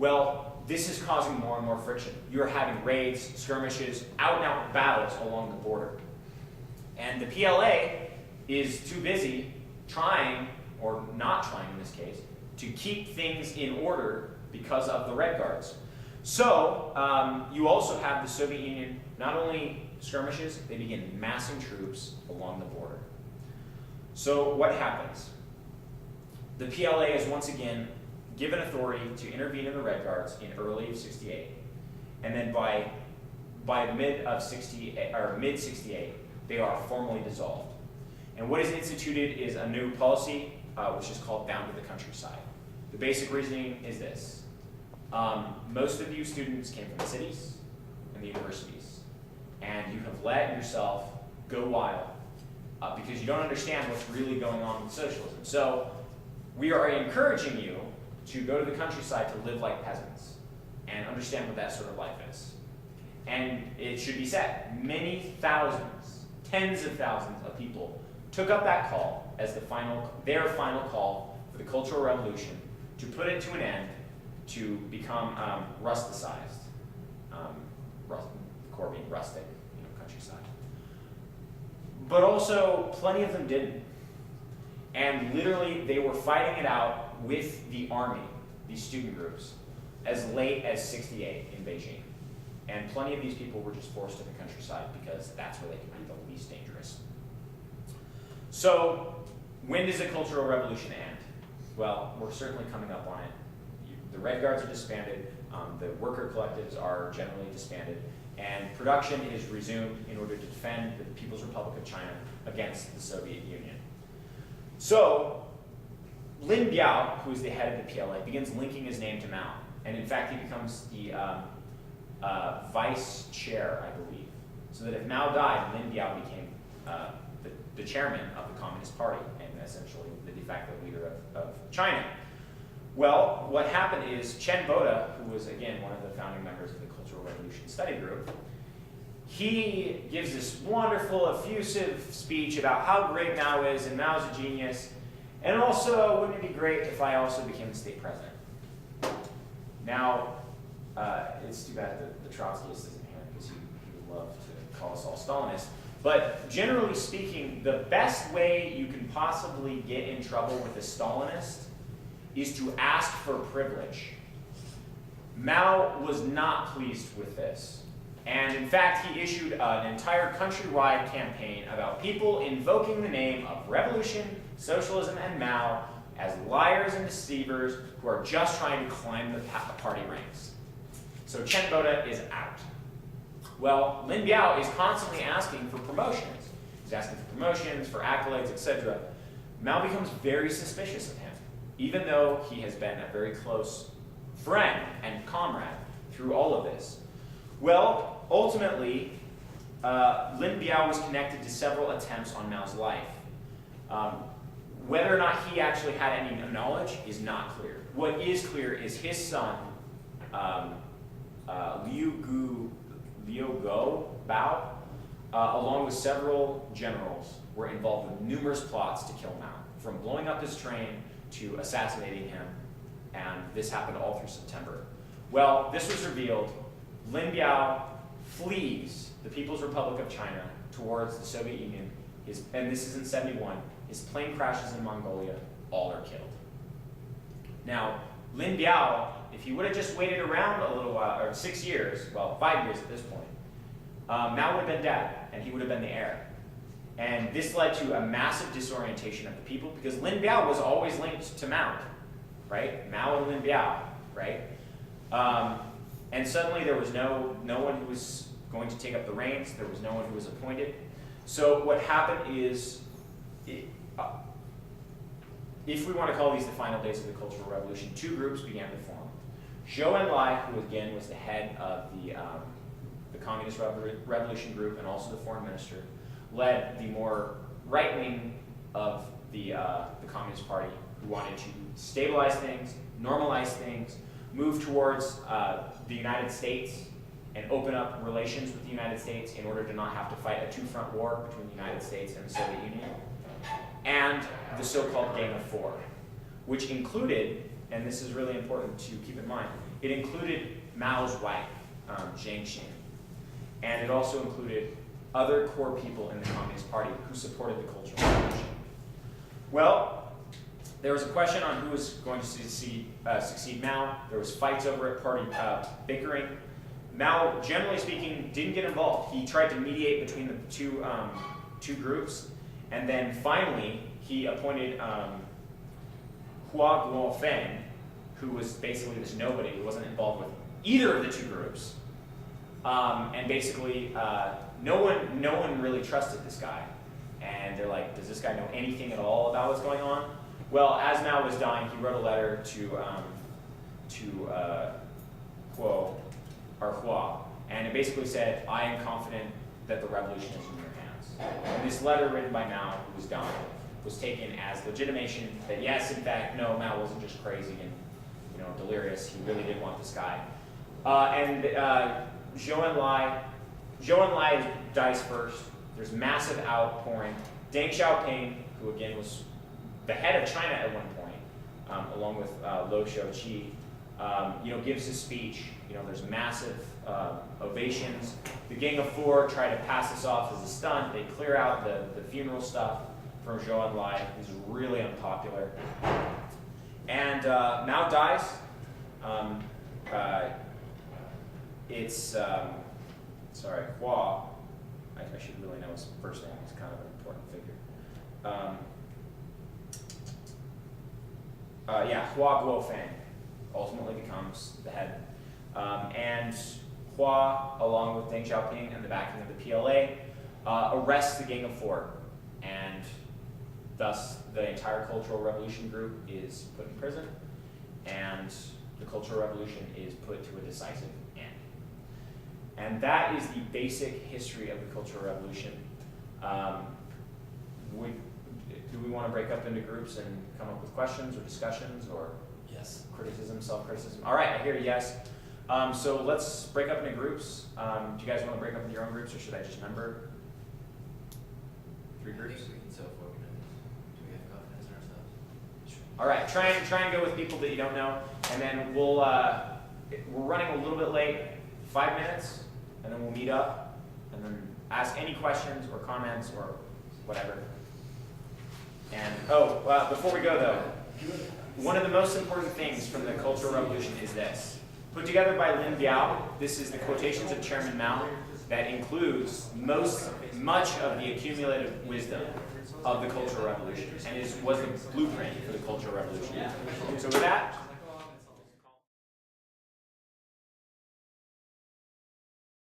Well, this is causing more and more friction. You're having raids, skirmishes, out-and-out battles along the border. And the PLA is too busy trying, or not trying in this case, to keep things in order because of the Red Guards. So you also have the Soviet Union, not only skirmishes, they begin massing troops along the border. So what happens? The PLA is once again given authority to intervene in the Red Guards in early of 68. And then by mid 68, they are formally dissolved. And what is instituted is a new policy, which is called Down to the Countryside. The basic reasoning is this. Most of you students came from the cities and the universities, and you have let yourself go wild because you don't understand what's really going on with socialism. So we are encouraging you to go to the countryside to live like peasants and understand what that sort of life is. And it should be said, many thousands, tens of thousands of people took up that call as their final call for the Cultural Revolution to put it to an end, to become rusticized, the core being rustic, countryside. But also, plenty of them didn't. And literally, they were fighting it out with the army, these student groups, as late as 68 in Beijing. And plenty of these people were just forced to the countryside because that's where they could be the least dangerous. So, when does the Cultural Revolution end? Well, we're certainly coming up on it. The Red Guards are disbanded, the worker collectives are generally disbanded, and production is resumed in order to defend the People's Republic of China against the Soviet Union. So, Lin Biao, who is the head of the PLA, begins linking his name to Mao. And in fact, he becomes the vice chair, I believe. So that if Mao died, Lin Biao became the chairman of the Communist Party and essentially the de facto leader of China. Well, what happened is Chen Boda, who was, again, one of the founding members of the Cultural Revolution Study Group, he gives this wonderful, effusive speech about how great Mao is, and Mao's a genius, and also, wouldn't it be great if I also became the state president? Now, it's too bad that the Trotskyist isn't here, because he would love to call us all Stalinists. But generally speaking, the best way you can possibly get in trouble with a Stalinist is to ask for privilege. Mao was not pleased with this. And in fact, he issued an entire countrywide campaign about people invoking the name of revolution, socialism, and Mao as liars and deceivers who are just trying to climb the party ranks. So Chen Boda is out. Well, Lin Biao is constantly asking for promotions. He's asking for promotions, for accolades, etc. Mao becomes very suspicious of him, even though he has been a very close friend and comrade through all of this. Well, ultimately, Lin Biao was connected to several attempts on Mao's life. Whether or not he actually had any knowledge is not clear. What is clear is his son, Liu Go Bao, along with several generals, were involved with numerous plots to kill Mao, from blowing up his train to assassinating him, and this happened all through September. Well, this was revealed. Lin Biao flees the People's Republic of China towards the Soviet Union, and this is in 71. His plane crashes in Mongolia, all are killed. Now, Lin Biao, if he would have just waited around a little while, or 6 years, well, 5 years at this point, Mao would have been dead, and he would have been the heir. And this led to a massive disorientation of the people, because Lin Biao was always linked to Mao, right? Mao and Lin Biao, right? And suddenly there was no one who was going to take up the reins. There was no one who was appointed. So what happened is, if we want to call these the final days of the Cultural Revolution, two groups began to form. Zhou Enlai, who again was the head of the Communist Revolution group and also the foreign minister, led the more right wing of the Communist Party, who wanted to stabilize things, normalize things, move towards the United States and open up relations with the United States in order to not have to fight a two-front war between the United States and the Soviet Union, and the so-called Gang of Four, which included and this is really important to keep in mind, it included Mao's wife, Jiang Xing, and it also included other core people in the Communist Party who supported the Cultural Revolution. Well, there was a question on who was going to succeed Mao. There was fights over it, party bickering. Mao, generally speaking, didn't get involved. He tried to mediate between the two groups, and then finally he appointed Hua Guofeng, who was basically this nobody who wasn't involved with either of the two groups, and basically no one really trusted this guy. And they're like, does this guy know anything at all about what's going on? Well, as Mao was dying, he wrote a letter to Hua, and it basically said, I am confident that the revolution is in your hands. And this letter written by Mao, who was dying, was taken as legitimation that yes, in fact, no, Mao wasn't just crazy and delirious. He really did want this guy. And Zhou Enlai dies first. There's massive outpouring. Deng Xiaoping, who again was the head of China at one point, along with Luo Xiaoqi, gives his speech. There's massive ovations. The Gang of Four try to pass this off as a stunt. They clear out the funeral stuff from Zhou Enlai, who's really unpopular. And Mao dies. Hua. I should really know his first name. He's kind of an important figure. Hua Guofeng ultimately becomes the head. And Hua, along with Deng Xiaoping and the backing of the PLA, arrests the Gang of Four. And thus, the entire Cultural Revolution group is put in prison, and the Cultural Revolution is put to a decisive end. And that is the basic history of the Cultural Revolution. Do we want to break up into groups and come up with questions or discussions or yes, criticism, self-criticism? All right, I hear yes. So let's break up into groups. Do you guys want to break up into your own groups, or should I just number 3 groups? I think we can self-organize. Do we have confidence in ourselves? Sure. All right, try and go with people that you don't know, and then we're running a little bit late, 5 minutes, and then we'll meet up, and then ask any questions or comments or whatever. And before we go though, one of the most important things from the Cultural Revolution is this. Put together by Lin Biao, this is the quotations of Chairman Mao that includes much of the accumulated wisdom of the Cultural Revolution, and was the blueprint for the Cultural Revolution. So with that,